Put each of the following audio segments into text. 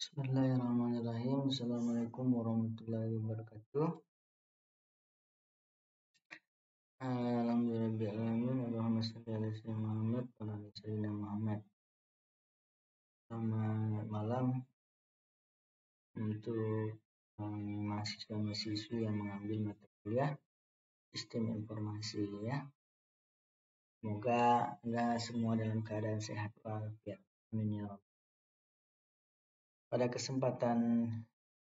Bismillahirrahmanirrahim. Assalamualaikum warahmatullahi wabarakatuh. Alhamdulillahirrahmanirrahim. Allahumma shalli ala sayyidina Muhammad wa ala sayyidina Muhammad. Selamat malam untuk mahasiswa-mahasiswi yang mengambil mata kuliah Sistem Informasi ya. Semoga Anda semua dalam keadaan sehat walafiat. Amin ya rabbal. Pada kesempatan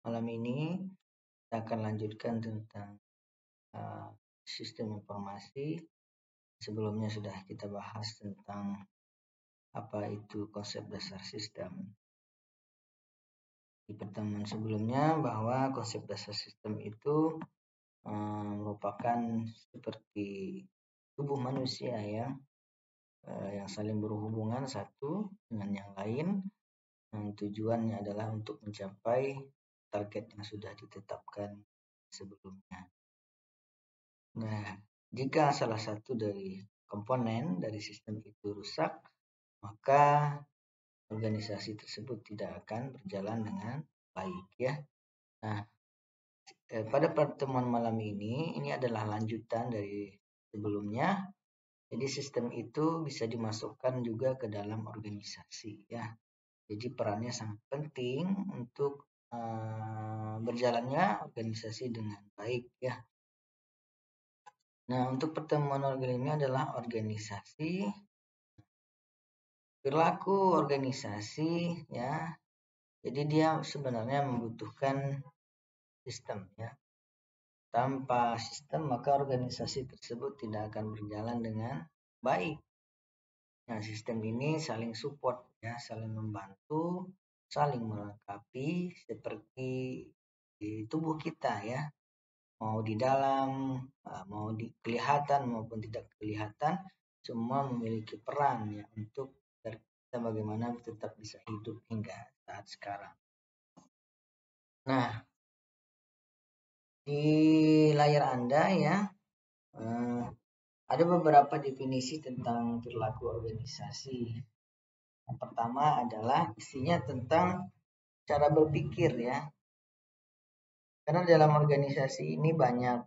malam ini kita akan lanjutkan tentang sistem informasi. Sebelumnya sudah kita bahas tentang apa itu konsep dasar sistem. Di pertemuan sebelumnya bahwa konsep dasar sistem itu merupakan seperti tubuh manusia ya, yang saling berhubungan satu dengan yang lain. Tujuannya adalah untuk mencapai target yang sudah ditetapkan sebelumnya. Nah, jika salah satu dari komponen dari sistem itu rusak, maka organisasi tersebut tidak akan berjalan dengan baik ya. Nah, pada pertemuan malam ini adalah lanjutan dari sebelumnya. Jadi sistem itu bisa dimasukkan juga ke dalam organisasi ya. Jadi perannya sangat penting untuk berjalannya organisasi dengan baik ya. Nah, untuk pertemuan ini adalah organisasi, perilaku organisasi ya. Jadi dia sebenarnya membutuhkan sistem ya. Tanpa sistem maka organisasi tersebut tidak akan berjalan dengan baik. Nah, sistem ini saling support ya, saling membantu, saling melengkapi seperti di tubuh kita ya. Mau di dalam, mau kelihatan maupun tidak kelihatan, semua memiliki peran ya untuk kita bagaimana tetap bisa hidup hingga saat sekarang. Nah, di layar Anda ya, ada beberapa definisi tentang perilaku organisasi. Yang pertama adalah isinya tentang cara berpikir ya. Karena dalam organisasi ini banyak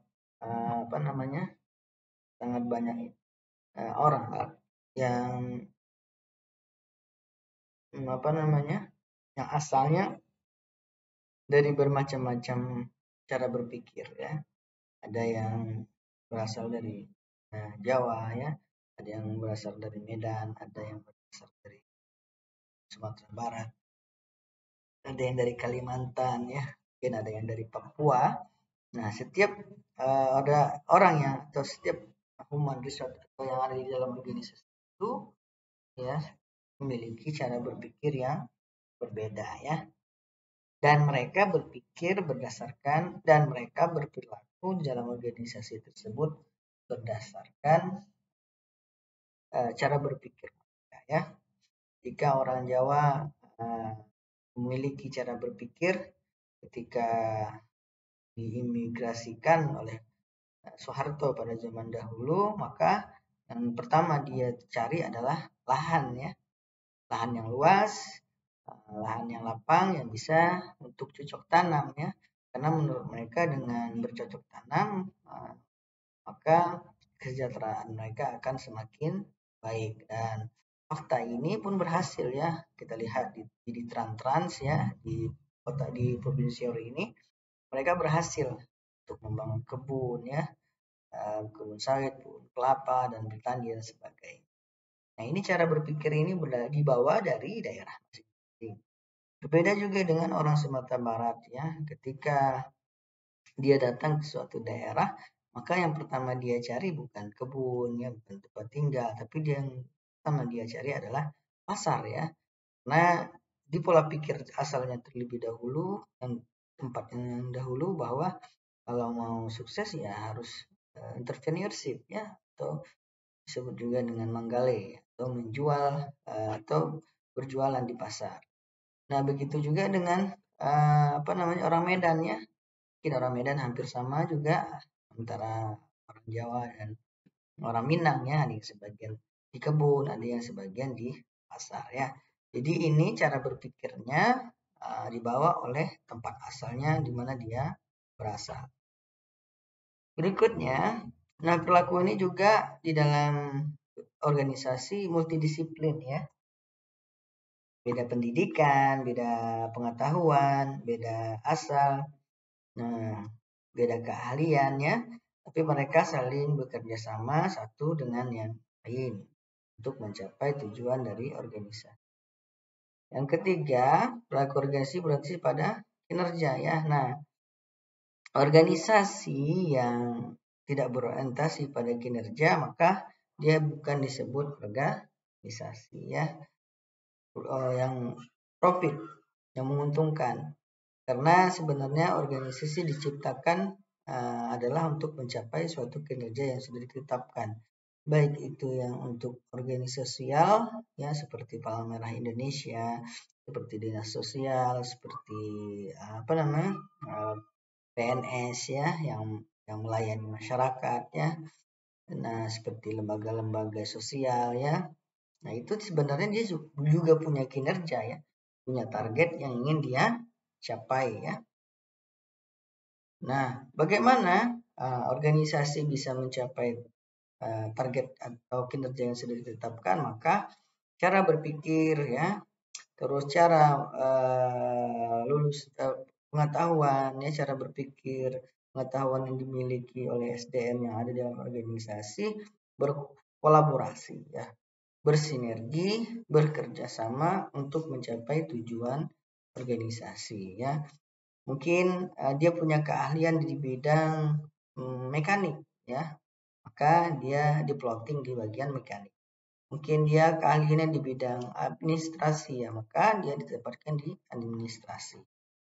sangat banyak orang yang yang asalnya dari bermacam-macam cara berpikir ya. Ada yang berasal dari Jawa ya, ada yang berasal dari Medan, ada yang berasal dari Sumatera Barat, ada yang dari Kalimantan ya, mungkin ada yang dari Papua. Nah, setiap ada orang yang atau setiap human resource atau yang ada di dalam organisasi itu ya memiliki cara berpikir yang berbeda ya. Dan mereka berpikir berdasarkan dan mereka berperilaku dalam organisasi tersebut berdasarkan cara berpikir mereka ya. Jika orang Jawa memiliki cara berpikir ketika diimigrasikan oleh Soeharto pada zaman dahulu, maka yang pertama dia cari adalah lahan ya. Lahan yang luas, lahan yang lapang yang bisa untuk cocok tanam ya. Karena menurut mereka dengan bercocok tanam maka kesejahteraan mereka akan semakin baik, dan fakta ini pun berhasil ya. Kita lihat di Trans ya, di provinsi Riau ini mereka berhasil untuk membangun kebun ya, kebun sawit, kebun kelapa dan bertani dan sebagainya. Nah, ini cara berpikir ini dibawa dari daerah masing-masing. Berbeda juga dengan orang Sumatera Barat ya, ketika dia datang ke suatu daerah, maka yang pertama dia cari bukan kebun ya, bukan tempat tinggal, tapi yang pertama dia cari adalah pasar ya. Nah, di pola pikir asalnya terlebih dahulu dan tempat yang dahulu bahwa kalau mau sukses ya harus entrepreneurship ya, atau disebut juga dengan manggale atau menjual atau berjualan di pasar. Nah, begitu juga dengan orang Medan ya. Mungkin orang Medan hampir sama juga antara orang Jawa dan orang Minang ya, ada yang sebagian di kebun, ada yang sebagian di pasar ya. Jadi ini cara berpikirnya dibawa oleh tempat asalnya di mana dia berasal. Berikutnya, nah perilaku ini juga di dalam organisasi multidisiplin ya. Beda pendidikan, beda pengetahuan, beda asal, nah beda keahlian ya. Tapi mereka saling bekerja sama satu dengan yang lain untuk mencapai tujuan dari organisasi. Yang ketiga, perilaku organisasi berarti pada kinerja ya. Nah, organisasi yang tidak berorientasi pada kinerja maka dia bukan disebut organisasi ya. Yang profit, yang menguntungkan. Karena sebenarnya organisasi diciptakan adalah untuk mencapai suatu kinerja yang sudah ditetapkan. Baik itu yang untuk organisasi sosial ya seperti Palang Merah Indonesia, seperti dinas sosial, seperti PNS ya yang melayani masyarakat ya. Nah, seperti lembaga-lembaga sosial ya. Nah, itu sebenarnya dia juga punya kinerja ya, punya target yang ingin dia capai ya. Nah, bagaimana organisasi bisa mencapai target atau kinerja yang sudah ditetapkan? Maka cara berpikir ya, terus cara pengetahuan ya, cara berpikir, pengetahuan yang dimiliki oleh SDM yang ada dalam organisasi berkolaborasi ya, bersinergi, bekerja sama untuk mencapai tujuan organisasi ya. Mungkin dia punya keahlian di bidang mekanik ya, maka dia diploting di bagian mekanik. Mungkin dia keahliannya di bidang administrasi ya, maka dia ditempatkan di administrasi.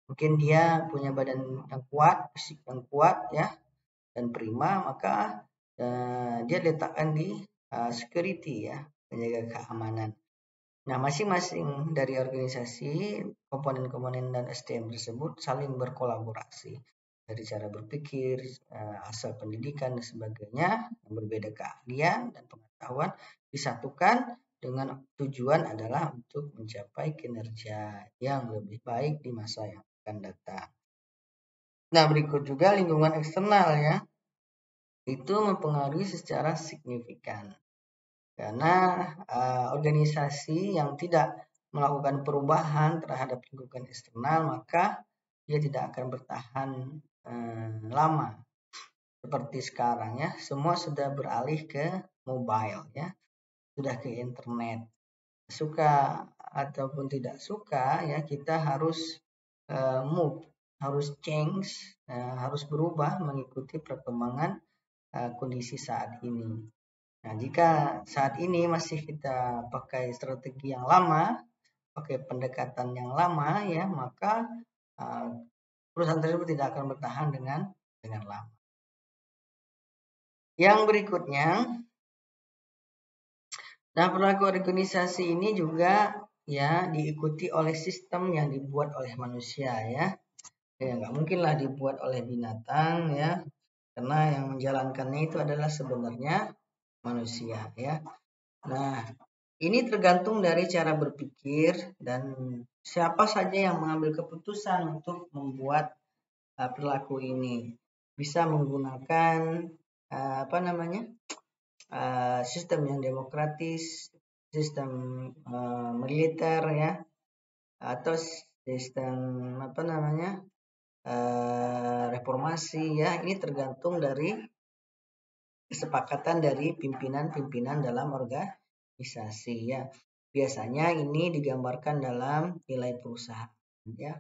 Mungkin dia punya badan yang kuat, fisik yang kuat ya, dan prima, maka dia letakkan di security ya, menjaga keamanan. Nah, masing-masing dari organisasi, komponen-komponen dan SDM tersebut saling berkolaborasi dari cara berpikir, asal pendidikan dan sebagainya, yang berbeda keahlian dan pengetahuan disatukan dengan tujuan adalah untuk mencapai kinerja yang lebih baik di masa yang akan datang. Nah, berikut juga lingkungan eksternal ya, itu mempengaruhi secara signifikan. Karena organisasi yang tidak melakukan perubahan terhadap lingkungan eksternal maka dia tidak akan bertahan lama. Seperti sekarang ya, semua sudah beralih ke mobile ya, sudah ke internet. Suka ataupun tidak suka ya, kita harus move, harus change, harus berubah mengikuti perkembangan kondisi saat ini. Nah, jika saat ini masih kita pakai strategi yang lama, pakai pendekatan yang lama ya, maka perusahaan tersebut tidak akan bertahan dengan lama. Yang berikutnya, nah perilaku organisasi ini juga ya diikuti oleh sistem yang dibuat oleh manusia ya. Ya nggak mungkinlah dibuat oleh binatang ya, karena yang menjalankannya itu adalah sebenarnya manusia ya. Nah, ini tergantung dari cara berpikir dan siapa saja yang mengambil keputusan untuk membuat perilaku ini. Bisa menggunakan sistem yang demokratis, sistem militer ya, atau sistem reformasi ya. Ini tergantung dari kesepakatan dari pimpinan-pimpinan dalam organisasi ya. Biasanya ini digambarkan dalam nilai perusahaan ya.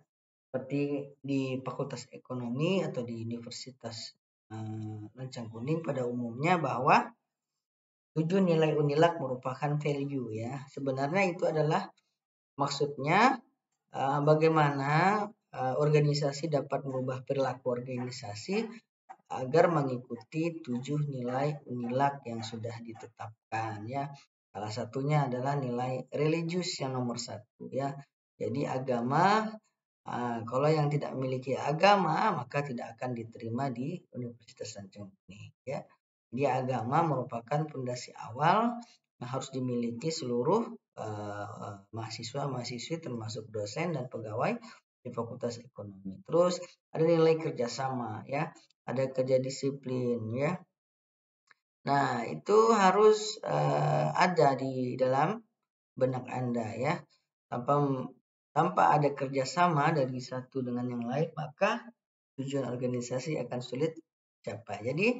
Seperti di Fakultas Ekonomi atau di Universitas Lancang Kuning pada umumnya bahwa 7 nilai UNILAG merupakan value ya. Sebenarnya itu adalah maksudnya bagaimana organisasi dapat merubah perilaku organisasi agar mengikuti 7 nilai UNILAG yang sudah ditetapkan ya. Salah satunya adalah nilai religius yang nomor 1 ya. Jadi agama, kalau yang tidak memiliki agama maka tidak akan diterima di Universitas Lancang Kuning ya. Jadi agama merupakan fondasi awal harus dimiliki seluruh mahasiswa-mahasiswi termasuk dosen dan pegawai di Fakultas Ekonomi. Terus ada nilai kerjasama ya, ada kerja disiplin ya. Nah, itu harus ada di dalam benak Anda ya. Tanpa ada kerjasama dari satu dengan yang lain, maka tujuan organisasi akan sulit capai. Jadi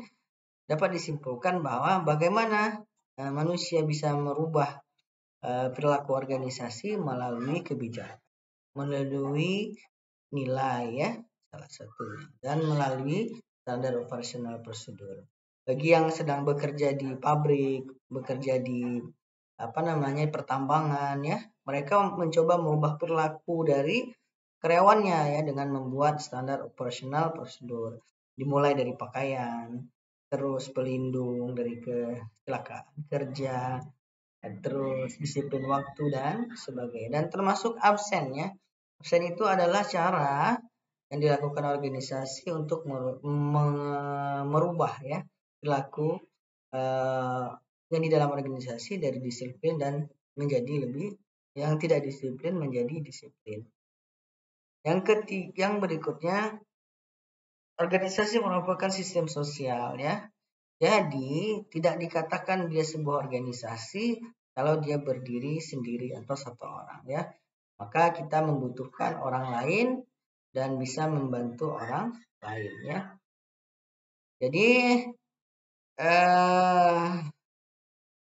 dapat disimpulkan bahwa bagaimana manusia bisa merubah perilaku organisasi melalui kebijakan, melalui nilai ya salah satunya, dan melalui standar operasional prosedur. Bagi yang sedang bekerja di pabrik, bekerja di pertambangan ya, mereka mencoba merubah perilaku dari karyawannya ya dengan membuat standar operasional prosedur, dimulai dari pakaian, terus pelindung dari kecelakaan kerja, terus disiplin waktu dan sebagainya, dan termasuk absen ya. Absen itu adalah cara yang dilakukan organisasi untuk merubah ya perilaku yang di dalam organisasi dari disiplin dan menjadi lebih yang tidak disiplin menjadi disiplin. Yang berikutnya, organisasi merupakan sistem sosial ya. Jadi tidak dikatakan dia sebuah organisasi kalau dia berdiri sendiri atau satu orang ya. Maka kita membutuhkan orang lain dan bisa membantu orang lain ya. Jadi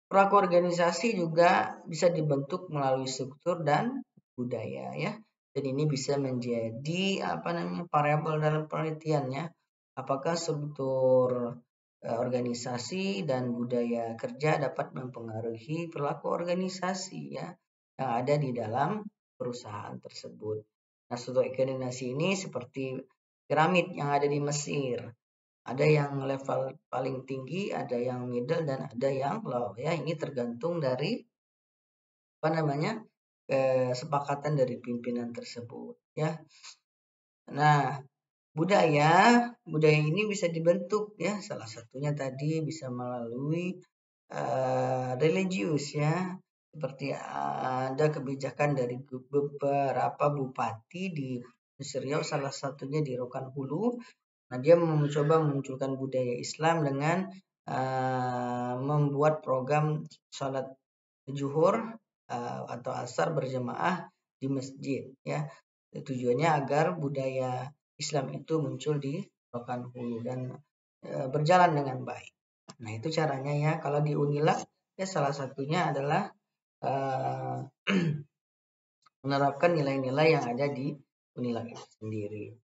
perilaku organisasi juga bisa dibentuk melalui struktur dan budaya ya. Dan ini bisa menjadi variabel dalam penelitiannya. Apakah struktur organisasi dan budaya kerja dapat mempengaruhi perilaku organisasi ya yang ada di dalam perusahaan tersebut. Nah, struktur organisasi ini seperti piramid yang ada di Mesir. Ada yang level paling tinggi, ada yang middle, dan ada yang low ya. Ini tergantung dari kesepakatan dari pimpinan tersebut ya. Nah, budaya ini bisa dibentuk ya, salah satunya tadi bisa melalui religius ya, seperti ada kebijakan dari beberapa bupati di Mesir Riau, salah satunya di Rokan Hulu. Nah, dia mencoba memunculkan budaya Islam dengan membuat program sholat zuhur atau asar berjamaah di masjid ya. Tujuannya agar budaya Islam itu muncul di Rokan Hulu dan berjalan dengan baik. Nah, itu caranya ya. Kalau di Unilab ya salah satunya adalah menerapkan nilai-nilai yang ada di Unilab itu sendiri.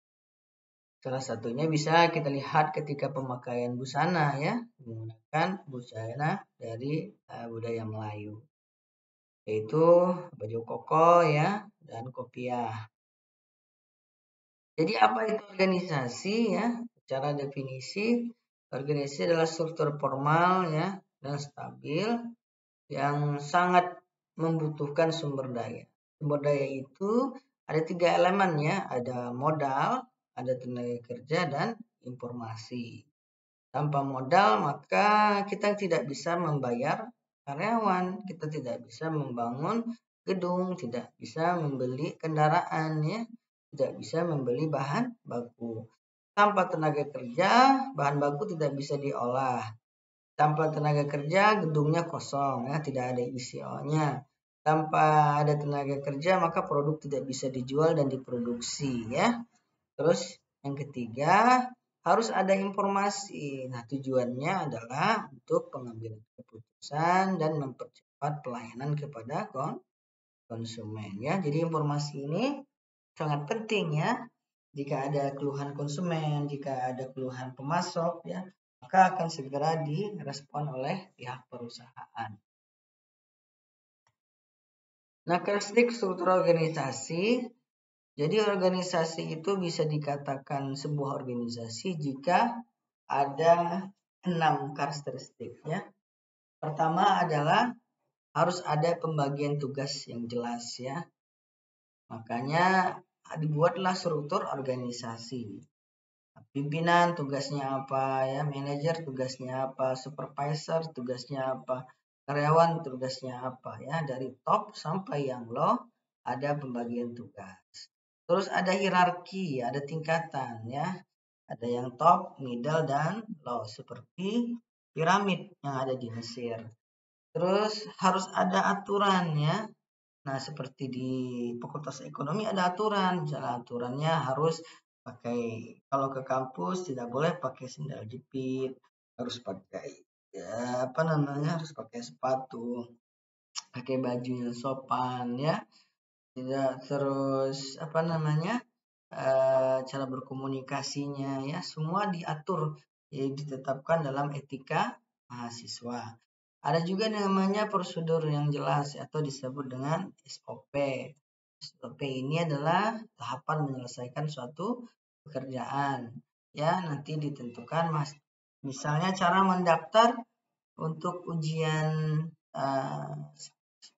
Salah satunya bisa kita lihat ketika pemakaian busana ya, menggunakan busana dari budaya Melayu, yaitu baju koko ya dan kopiah. Jadi apa itu organisasi ya? Secara definisi, organisasi adalah struktur formal ya dan stabil yang sangat membutuhkan sumber daya. Sumber daya itu ada 3 elemen ya, ada modal, ada tenaga kerja, dan informasi. Tanpa modal maka kita tidak bisa membayar karyawan, kita tidak bisa membangun gedung, tidak bisa membeli kendaraan ya, tidak bisa membeli bahan baku. Tanpa tenaga kerja, bahan baku tidak bisa diolah. Tanpa tenaga kerja, gedungnya kosong ya, tidak ada ICO-nya. Tanpa ada tenaga kerja, maka produk tidak bisa dijual dan diproduksi ya. Terus yang ketiga, harus ada informasi. Nah, tujuannya adalah untuk pengambilan keputusan dan mempercepat pelayanan kepada konsumen ya. Jadi informasi ini sangat penting ya. Jika ada keluhan konsumen, jika ada keluhan pemasok ya, maka akan segera direspon oleh pihak perusahaan. Nah, karakteristik struktur organisasi. Jadi organisasi itu bisa dikatakan sebuah organisasi jika ada 6 karakteristik ya. Pertama adalah harus ada pembagian tugas yang jelas ya. Makanya dibuatlah struktur organisasi. Pimpinan tugasnya apa ya, manajer tugasnya apa, supervisor tugasnya apa. karyawan tugasnya apa ya, dari top sampai yang low ada pembagian tugas. Terus ada hierarki, ada tingkatan ya. Ada yang top, middle, dan low seperti piramid yang ada di Mesir. Terus harus ada aturan ya. Nah, seperti di Fakultas Ekonomi ada aturan. Misalnya aturannya harus pakai, kalau ke kampus tidak boleh pakai sendal jepit, harus pakai ya apa namanya, harus pakai sepatu, pakai baju yang sopan ya. Tidak, terus apa namanya, cara berkomunikasinya ya, semua diatur, ya, ditetapkan dalam etika mahasiswa. Ada juga namanya prosedur yang jelas atau disebut dengan SOP. SOP ini adalah tahapan menyelesaikan suatu pekerjaan. Ya, nanti ditentukan misalnya cara mendaftar untuk ujian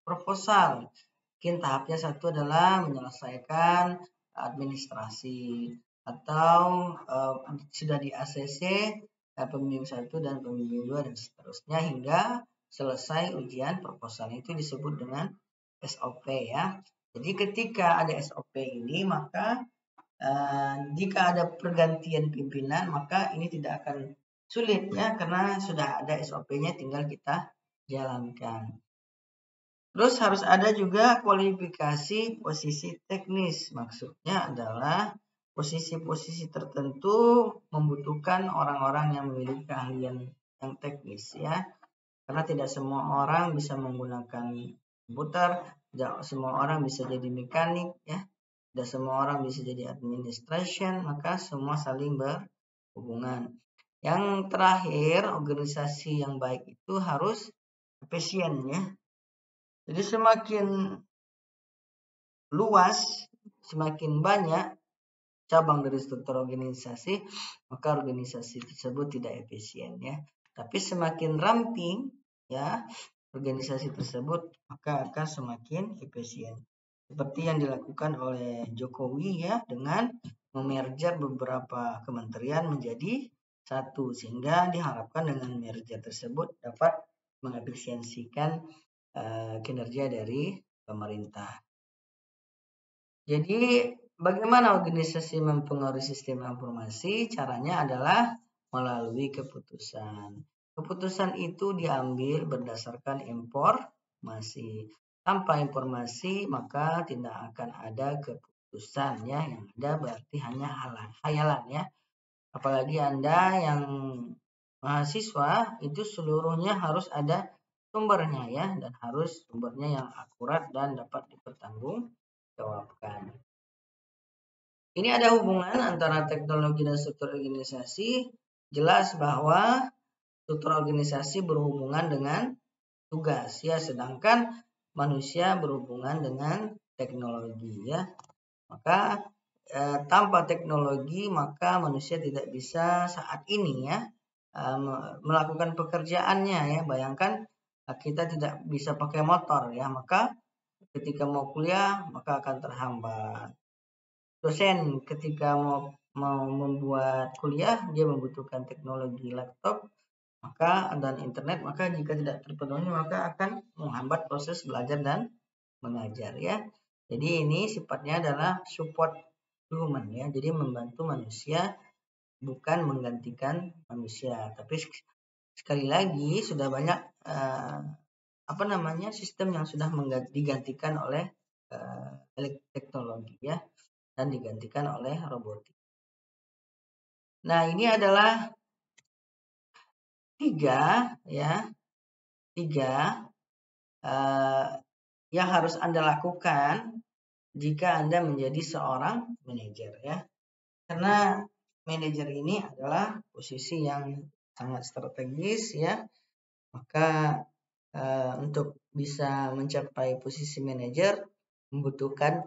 proposal. Mungkin tahapnya satu adalah menyelesaikan administrasi atau sudah di ACC pembimbing 1 dan pembimbing 2 dan seterusnya hingga selesai ujian proposal. Itu disebut dengan SOP ya. Jadi ketika ada SOP ini maka jika ada pergantian pimpinan maka ini tidak akan sulit ya, karena sudah ada SOP-nya tinggal kita jalankan. Terus harus ada juga kualifikasi posisi teknis. Maksudnya adalah posisi-posisi tertentu membutuhkan orang-orang yang memiliki keahlian yang teknis ya. Karena tidak semua orang bisa menggunakan komputer, tidak semua orang bisa jadi mekanik ya. Tidak semua orang bisa jadi administration, maka semua saling berhubungan. Yang terakhir, organisasi yang baik itu harus efisien ya. Jadi semakin luas, semakin banyak cabang dari struktur organisasi, maka organisasi tersebut tidak efisien ya. Tapi semakin ramping ya organisasi tersebut, maka akan semakin efisien. Seperti yang dilakukan oleh Jokowi ya, dengan memerger beberapa kementerian menjadi satu, sehingga diharapkan dengan merger tersebut dapat mengefisiensikan kinerja dari pemerintah. Jadi bagaimana organisasi mempengaruhi sistem informasi? Caranya adalah melalui keputusan. Keputusan itu diambil berdasarkan informasi. Tanpa informasi maka tidak akan ada keputusan ya. Yang ada berarti hanya hayalan ya. Apalagi Anda yang mahasiswa itu seluruhnya harus ada sumbernya ya, dan harus sumbernya yang akurat dan dapat dipertanggungjawabkan. Ini ada hubungan antara teknologi dan struktur organisasi. Jelas bahwa struktur organisasi berhubungan dengan tugas ya, sedangkan manusia berhubungan dengan teknologi ya. Maka tanpa teknologi maka manusia tidak bisa saat ini ya melakukan pekerjaannya ya. Bayangkan kita tidak bisa pakai motor ya, maka ketika mau kuliah maka akan terhambat. Dosen ketika mau membuat kuliah dia membutuhkan teknologi laptop dan internet, maka jika tidak terpenuhi maka akan menghambat proses belajar dan mengajar ya. Jadi ini sifatnya adalah support human ya, jadi membantu manusia bukan menggantikan manusia. Tapi sekali lagi sudah banyak sistem yang sudah digantikan oleh teknologi ya, dan digantikan oleh robotik. Nah, ini adalah tiga yang harus Anda lakukan jika Anda menjadi seorang manajer ya. Karena manajer ini adalah posisi yang sangat strategis ya. Maka untuk bisa mencapai posisi manajer membutuhkan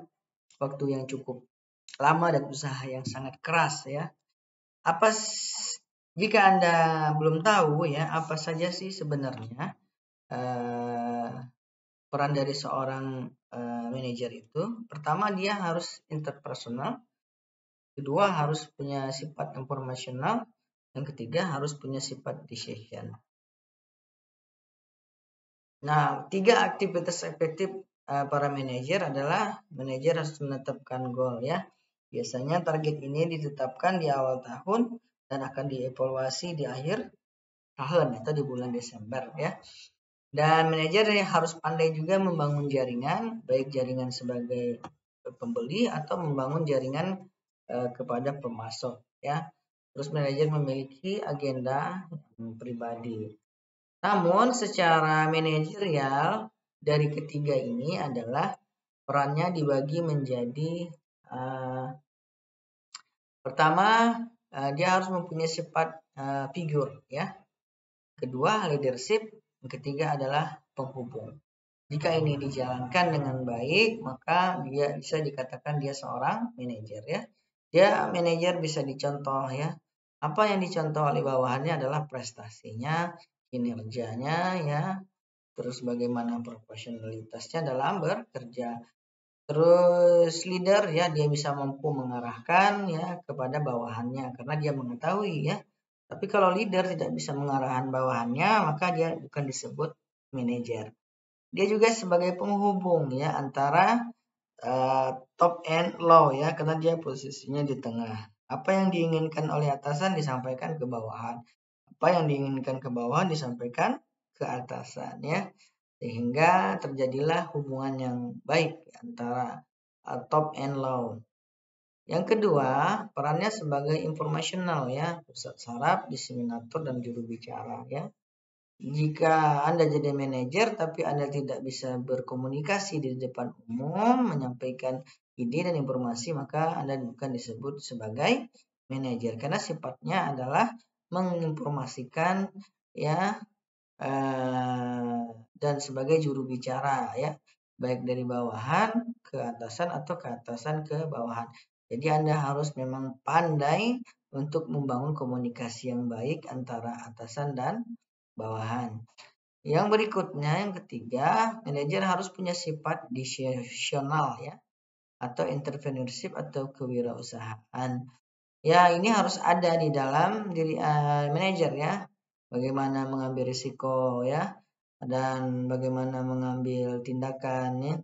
waktu yang cukup lama dan usaha yang sangat keras ya. Jika Anda belum tahu ya, apa saja sih sebenarnya peran dari seorang manajer itu? Pertama, dia harus interpersonal. Kedua, harus punya sifat informasional. Yang ketiga, harus punya sifat decision. Nah, 3 aktivitas efektif para manajer adalah manajer harus menetapkan goal ya. Biasanya target ini ditetapkan di awal tahun dan akan dievaluasi di akhir tahun atau di bulan Desember ya. Dan manajer harus pandai juga membangun jaringan, baik jaringan sebagai pembeli atau membangun jaringan kepada pemasok ya. Terus manajer memiliki agenda pribadi. Namun secara manajerial dari ketiga ini adalah perannya dibagi menjadi pertama dia harus mempunyai sifat figur ya. Kedua leadership, yang ketiga adalah penghubung. Jika ini dijalankan dengan baik, maka dia bisa dikatakan dia seorang manajer ya. Dia manajer bisa dicontoh ya. Apa yang dicontoh oleh bawahannya adalah prestasinya, kinerjanya ya, terus bagaimana profesionalitasnya dalam bekerja. Terus leader ya, dia bisa mampu mengarahkan ya kepada bawahannya karena dia mengetahui ya. Tapi kalau leader tidak bisa mengarahkan bawahannya, maka dia bukan disebut manajer. Dia juga sebagai penghubung ya antara top and low ya, karena dia posisinya di tengah. Apa yang diinginkan oleh atasan disampaikan ke bawahan. Apa yang diinginkan ke bawahan disampaikan ke atasan ya. Sehingga terjadilah hubungan yang baik antara top and low. Yang kedua, perannya sebagai informasional ya, pusat saraf, diseminator dan juru bicara ya. Jika Anda jadi manajer tapi Anda tidak bisa berkomunikasi di depan umum, menyampaikan ide dan informasi, maka Anda bukan disebut sebagai manajer karena sifatnya adalah menginformasikan ya dan sebagai juru bicara ya, baik dari bawahan ke atasan atau ke atasan ke bawahan. Jadi Anda harus memang pandai untuk membangun komunikasi yang baik antara atasan dan bawahan. Yang berikutnya, yang ketiga, manajer harus punya sifat decisional ya, atau entrepreneurship atau kewirausahaan. Ya, ini harus ada di dalam diri manajer ya. Bagaimana mengambil risiko ya, dan bagaimana mengambil tindakan ya,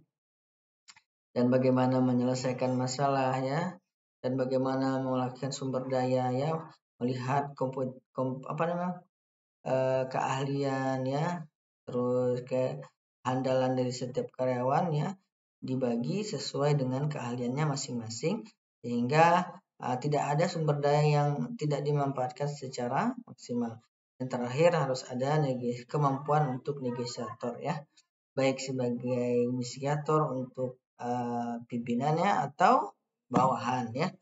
dan bagaimana menyelesaikan masalah ya, dan bagaimana melakukan sumber daya ya, melihat keahlian ya, terus kehandalan dari setiap karyawan ya, dibagi sesuai dengan keahliannya masing-masing sehingga tidak ada sumber daya yang tidak dimanfaatkan secara maksimal. Yang terakhir harus ada kemampuan untuk negosiator ya, baik sebagai inisiator untuk pimpinannya atau bawahan ya,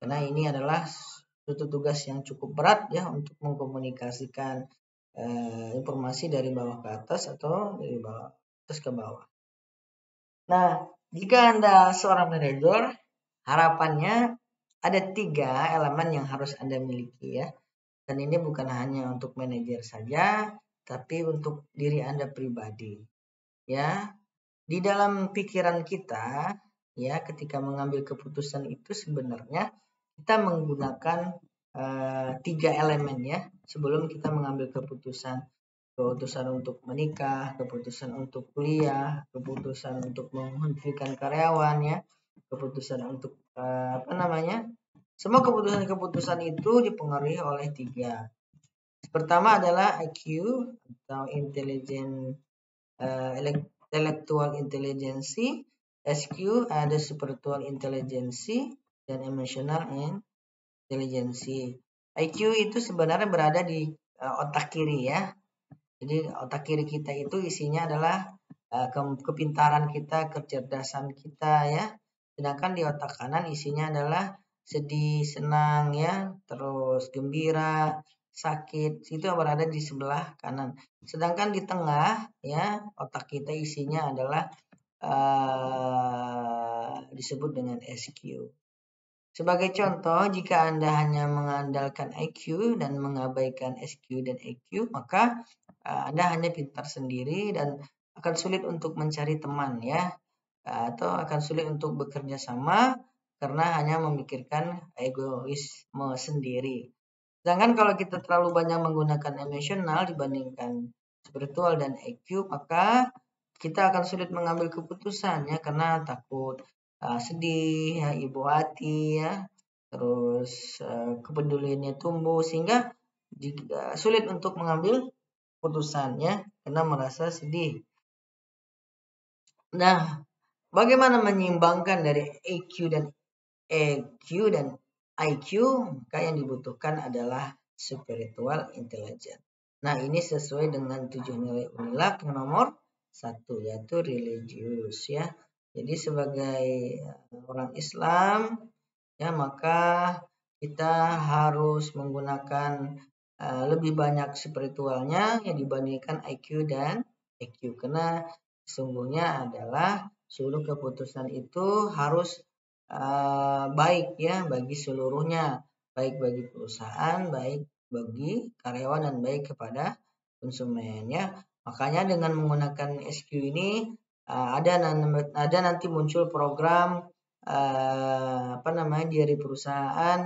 karena ini adalah suatu tugas yang cukup berat ya untuk mengkomunikasikan informasi dari bawah ke atas atau dari bawah atas ke bawah. Nah, jika Anda seorang manajer, harapannya ada 3 elemen yang harus Anda miliki ya. Dan ini bukan hanya untuk manajer saja, tapi untuk diri Anda pribadi. Ya, di dalam pikiran kita ya, ketika mengambil keputusan itu sebenarnya kita menggunakan 3 elemen ya sebelum kita mengambil keputusan untuk menikah, keputusan untuk kuliah, keputusan untuk menghentikan karyawan ya, keputusan untuk semua keputusan-keputusan itu dipengaruhi oleh 3. Pertama adalah IQ atau intellectual intelligence, SQ ada spiritual intelligence, dan emotional intelligence. IQ itu sebenarnya berada di otak kiri ya. Jadi otak kiri kita itu isinya adalah kepintaran kita, kecerdasan kita ya. Sedangkan di otak kanan isinya adalah sedih, senang ya, terus gembira, sakit. Itu berada di sebelah kanan. Sedangkan di tengah ya, otak kita isinya adalah disebut dengan SQ. Sebagai contoh, jika Anda hanya mengandalkan IQ dan mengabaikan SQ dan EQ, maka Anda hanya pintar sendiri dan akan sulit untuk mencari teman ya, atau akan sulit untuk bekerja sama karena hanya memikirkan egoisme sendiri. Sedangkan kalau kita terlalu banyak menggunakan emosional dibandingkan spiritual dan EQ, maka kita akan sulit mengambil keputusan ya, karena takut sedih ya, ibu hati ya, terus kepeduliannya tumbuh sehingga sulit untuk mengambil keputusannya karena merasa sedih. Nah, bagaimana menyeimbangkan dari EQ dan IQ? Maka yang dibutuhkan adalah spiritual intelligence. Nah, ini sesuai dengan 7 nilai UNILAG yang nomor 1, yaitu religius ya. Jadi sebagai orang Islam ya, maka kita harus menggunakan lebih banyak spiritualnya yang dibandingkan IQ dan EQ, karena sesungguhnya adalah seluruh keputusan itu harus baik ya bagi seluruhnya, baik bagi perusahaan, baik bagi karyawan, dan baik kepada konsumen ya. Makanya dengan menggunakan SQ ini ada nanti muncul program dari perusahaan,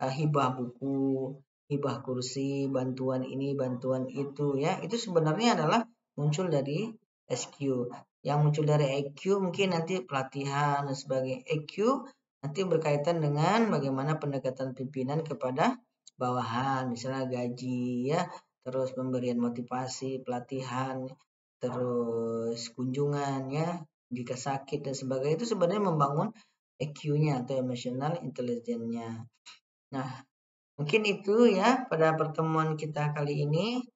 hibah buku, hibah kursi, bantuan ini, bantuan itu ya. Itu sebenarnya adalah muncul dari SQ. Yang muncul dari EQ mungkin nanti pelatihan dan sebagainya. EQ nanti berkaitan dengan bagaimana pendekatan pimpinan kepada bawahan, misalnya gaji ya, terus pemberian motivasi, pelatihan, terus kunjungan ya, jika sakit dan sebagainya. Itu sebenarnya membangun EQ-nya atau emotional intelligence-nya. Nah, mungkin itu ya pada pertemuan kita kali ini.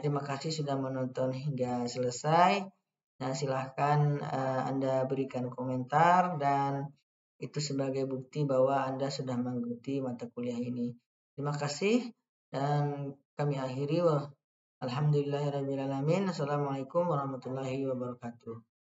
Terima kasih sudah menonton hingga selesai. Nah, silahkan Anda berikan komentar, dan itu sebagai bukti bahwa Anda sudah mengikuti mata kuliah ini. Terima kasih, dan kami akhiri. Alhamdulillahirrahmanirrahim. Assalamualaikum warahmatullahi wabarakatuh.